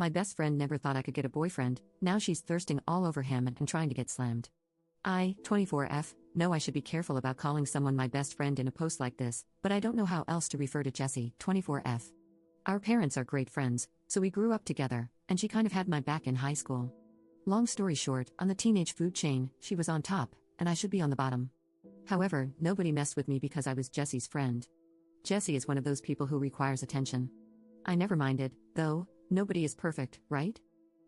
My best friend never thought I could get a boyfriend, now she's thirsting all over him and trying to get slammed. 24F, know I should be careful about calling someone my best friend in a post like this, but I don't know how else to refer to Jessie. 24F. Our parents are great friends, so we grew up together, and she kind of had my back in high school. Long story short, on the teenage food chain, she was on top, and I should be on the bottom. However, nobody messed with me because I was Jessie's friend. Jessie is one of those people who requires attention. I never minded, though, nobody is perfect, right?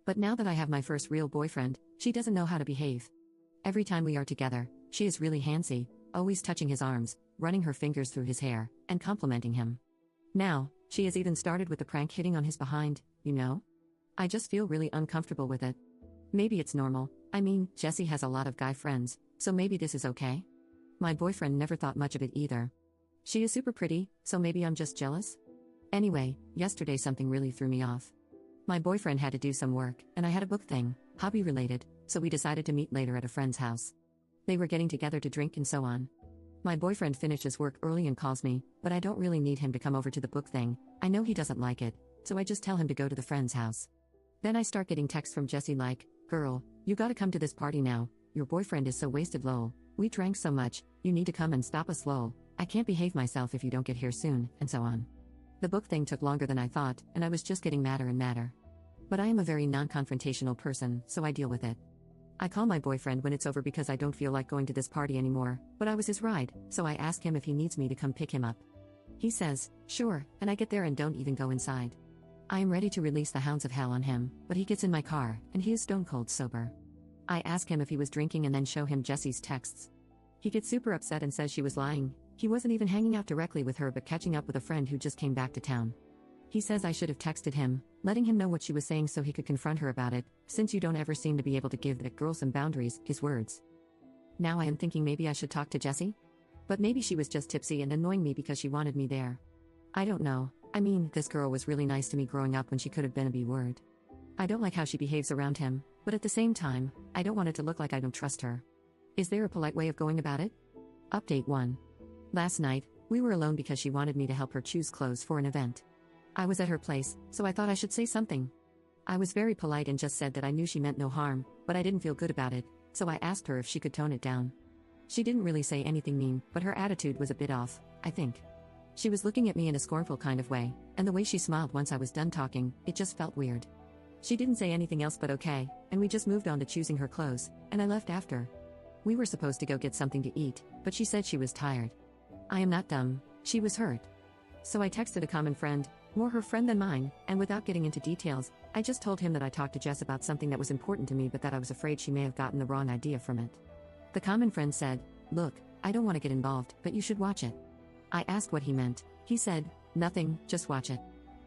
But now that I have my first real boyfriend, she doesn't know how to behave. Every time we are together, she is really handsy, always touching his arms, running her fingers through his hair, and complimenting him. Now, she has even started with the prank hitting on his behind, you know? I just feel really uncomfortable with it. Maybe it's normal, I mean, Jessie has a lot of guy friends, so maybe this is okay? My boyfriend never thought much of it either. She is super pretty, so maybe I'm just jealous? Anyway, yesterday something really threw me off. My boyfriend had to do some work, and I had a book thing, hobby related, so we decided to meet later at a friend's house. They were getting together to drink and so on. My boyfriend finishes work early and calls me, but I don't really need him to come over to the book thing, I know he doesn't like it, so I just tell him to go to the friend's house. Then I start getting texts from Jessie like, "Girl, you gotta come to this party now, your boyfriend is so wasted lol, we drank so much, you need to come and stop us lol, I can't behave myself if you don't get here soon," and so on. The book thing took longer than I thought, and I was just getting madder and madder. But I am a very non-confrontational person, so I deal with it. I call my boyfriend when it's over because I don't feel like going to this party anymore, but I was his ride, so I ask him if he needs me to come pick him up. He says, sure, and I get there and don't even go inside. I am ready to release the hounds of hell on him, but he gets in my car, and he is stone cold sober. I ask him if he was drinking and then show him Jessie's texts. He gets super upset and says she was lying, he wasn't even hanging out directly with her but catching up with a friend who just came back to town. He says I should have texted him, letting him know what she was saying so he could confront her about it, since you don't ever seem to be able to give that girl some boundaries, his words. Now I am thinking maybe I should talk to Jessie? But maybe she was just tipsy and annoying me because she wanted me there. I don't know, I mean, this girl was really nice to me growing up when she could have been a B-word. I don't like how she behaves around him, but at the same time, I don't want it to look like I don't trust her. Is there a polite way of going about it? Update 1. Last night, we were alone because she wanted me to help her choose clothes for an event. I was at her place, so I thought I should say something. I was very polite and just said that I knew she meant no harm, but I didn't feel good about it, so I asked her if she could tone it down. She didn't really say anything mean, but her attitude was a bit off, I think. She was looking at me in a scornful kind of way, and the way she smiled once I was done talking, it just felt weird. She didn't say anything else but okay, and we just moved on to choosing her clothes, and I left after. We were supposed to go get something to eat, but she said she was tired. I am not dumb, she was hurt. So I texted a common friend, more her friend than mine, and without getting into details, I just told him that I talked to Jess about something that was important to me but that I was afraid she may have gotten the wrong idea from it. The common friend said, look, I don't want to get involved, but you should watch it. I asked what he meant, he said, nothing, just watch it.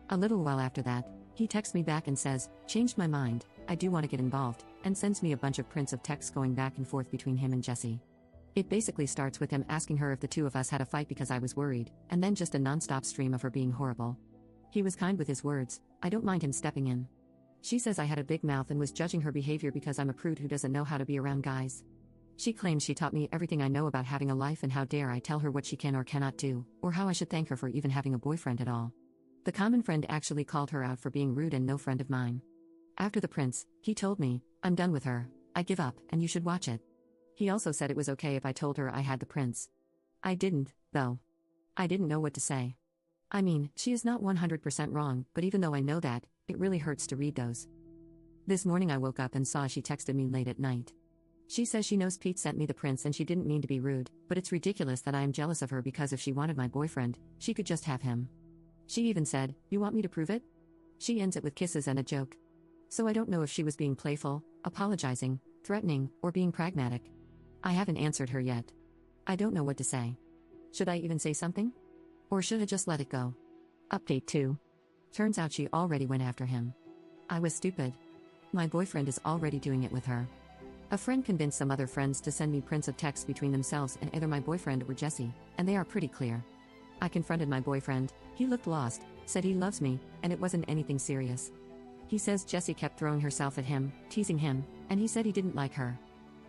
A little while after that, he texts me back and says, changed my mind, I do want to get involved, and sends me a bunch of prints of texts going back and forth between him and Jessie. It basically starts with him asking her if the two of us had a fight because I was worried, and then just a non-stop stream of her being horrible. He was kind with his words, I don't mind him stepping in. She says I had a big mouth and was judging her behavior because I'm a prude who doesn't know how to be around guys. She claims she taught me everything I know about having a life and how dare I tell her what she can or cannot do, or how I should thank her for even having a boyfriend at all. The common friend actually called her out for being rude and no friend of mine. After the prince, he told me, I'm done with her, I give up, and you should watch it. He also said it was okay if I told her I had the prince. I didn't, though. I didn't know what to say. I mean, she is not 100% wrong, but even though I know that, it really hurts to read those. This morning I woke up and saw she texted me late at night. She says she knows Pete sent me the prince and she didn't mean to be rude, but it's ridiculous that I am jealous of her because if she wanted my boyfriend, she could just have him. She even said, you want me to prove it? She ends it with kisses and a joke. So I don't know if she was being playful, apologizing, threatening, or being pragmatic. I haven't answered her yet. I don't know what to say. Should I even say something? Or should I just let it go? Update 2. Turns out she already went after him. I was stupid. My boyfriend is already doing it with her. A friend convinced some other friends to send me prints of texts between themselves and either my boyfriend or Jessie, and they are pretty clear. I confronted my boyfriend, he looked lost, said he loves me, and it wasn't anything serious. He says Jessie kept throwing herself at him, teasing him, and he said he didn't like her.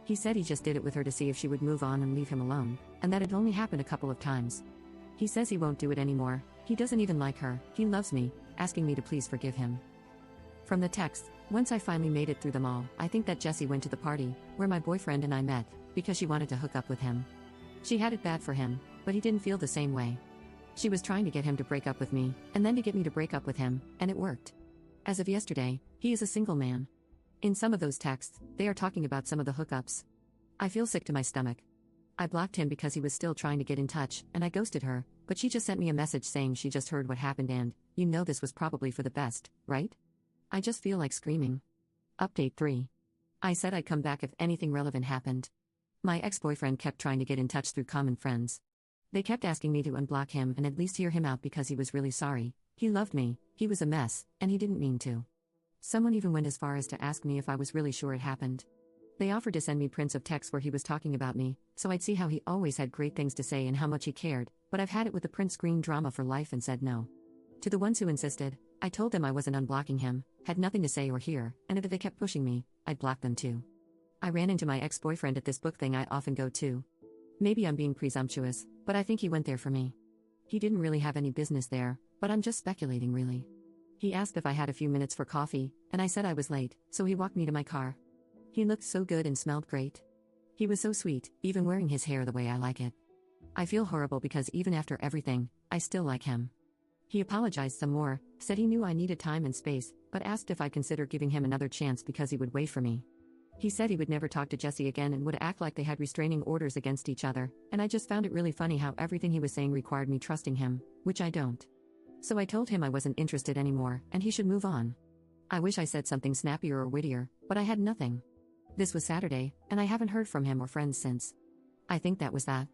He said he just did it with her to see if she would move on and leave him alone, and that it only happened a couple of times. He says he won't do it anymore, he doesn't even like her, he loves me, asking me to please forgive him. From the text, once I finally made it through them all, I think that Jessie went to the party, where my boyfriend and I met, because she wanted to hook up with him. She had it bad for him, but he didn't feel the same way. She was trying to get him to break up with me, and then to get me to break up with him, and it worked. As of yesterday, he is a single man. In some of those texts, they are talking about some of the hookups. I feel sick to my stomach. I blocked him because he was still trying to get in touch, and I ghosted her, but she just sent me a message saying she just heard what happened and, you know, this was probably for the best, right? I just feel like screaming. Update 3. I said I'd come back if anything relevant happened. My ex-boyfriend kept trying to get in touch through common friends. They kept asking me to unblock him and at least hear him out because he was really sorry. He loved me, he was a mess, and he didn't mean to. Someone even went as far as to ask me if I was really sure it happened. They offered to send me prints of texts where he was talking about me, so I'd see how he always had great things to say and how much he cared, but I've had it with the print screen drama for life and said no. To the ones who insisted, I told them I wasn't unblocking him, had nothing to say or hear, and if they kept pushing me, I'd block them too. I ran into my ex-boyfriend at this book thing I often go to. Maybe I'm being presumptuous, but I think he went there for me. He didn't really have any business there, but I'm just speculating really. He asked if I had a few minutes for coffee, and I said I was late, so he walked me to my car. He looked so good and smelled great. He was so sweet, even wearing his hair the way I like it. I feel horrible because even after everything, I still like him. He apologized some more, said he knew I needed time and space, but asked if I'd consider giving him another chance because he would wait for me. He said he would never talk to Jessie again and would act like they had restraining orders against each other, and I just found it really funny how everything he was saying required me trusting him, which I don't. So I told him I wasn't interested anymore, and he should move on. I wish I said something snappier or wittier, but I had nothing. This was Saturday, and I haven't heard from him or friends since. I think that was that.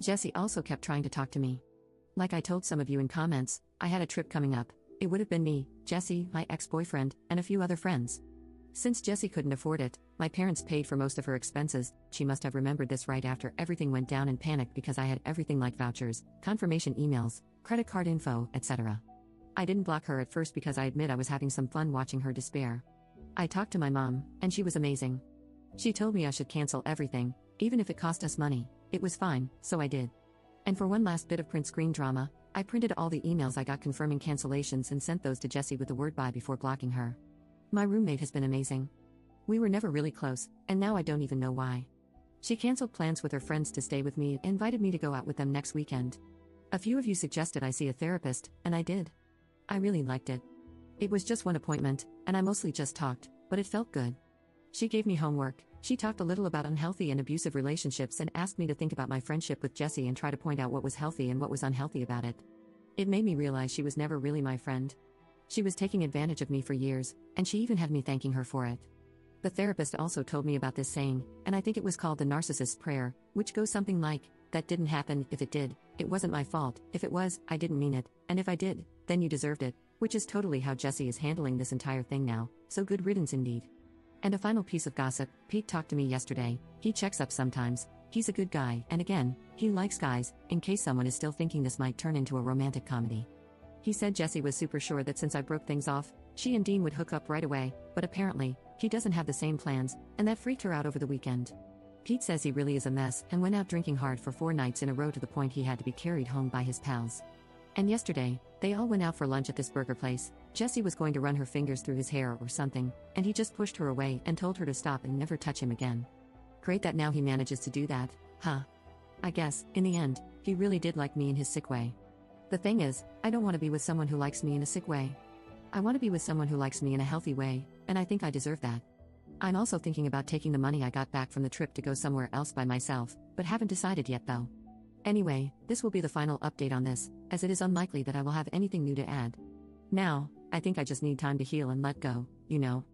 Jessie also kept trying to talk to me. Like I told some of you in comments, I had a trip coming up. It would have been me, Jessie, my ex-boyfriend, and a few other friends. Since Jessie couldn't afford it, my parents paid for most of her expenses. She must have remembered this right after everything went down and panicked because I had everything like vouchers, confirmation emails, credit card info, etc. I didn't block her at first because I admit I was having some fun watching her despair. I talked to my mom, and she was amazing. She told me I should cancel everything, even if it cost us money. It was fine, so I did. And for one last bit of print screen drama, I printed all the emails I got confirming cancellations and sent those to Jessie with the word bye before blocking her. My roommate has been amazing. We were never really close, and now I don't even know why. She canceled plans with her friends to stay with me and invited me to go out with them next weekend. A few of you suggested I see a therapist, and I did. I really liked it. It was just one appointment, and I mostly just talked, but it felt good. She gave me homework. She talked a little about unhealthy and abusive relationships and asked me to think about my friendship with Jessie and try to point out what was healthy and what was unhealthy about it. It made me realize she was never really my friend. She was taking advantage of me for years, and she even had me thanking her for it. The therapist also told me about this saying, and I think it was called the narcissist's prayer, which goes something like, "That didn't happen. If it did, it wasn't my fault. If it was, I didn't mean it. And if I did, then you deserved it," which is totally how Jessie is handling this entire thing now, so good riddance indeed. And a final piece of gossip, Pete talked to me yesterday. He checks up sometimes. He's a good guy, and again, he likes guys, in case someone is still thinking this might turn into a romantic comedy. He said Jessie was super sure that since I broke things off, she and Dean would hook up right away, but apparently, he doesn't have the same plans, and that freaked her out over the weekend. Pete says he really is a mess and went out drinking hard for 4 nights in a row to the point he had to be carried home by his pals. And yesterday, they all went out for lunch at this burger place. Jessie was going to run her fingers through his hair or something, and he just pushed her away and told her to stop and never touch him again. Great that now he manages to do that, huh? I guess, in the end, he really did like me in his sick way. The thing is, I don't want to be with someone who likes me in a sick way. I want to be with someone who likes me in a healthy way, and I think I deserve that. I'm also thinking about taking the money I got back from the trip to go somewhere else by myself, but haven't decided yet though. Anyway, this will be the final update on this, as it is unlikely that I will have anything new to add. Now, I think I just need time to heal and let go, you know.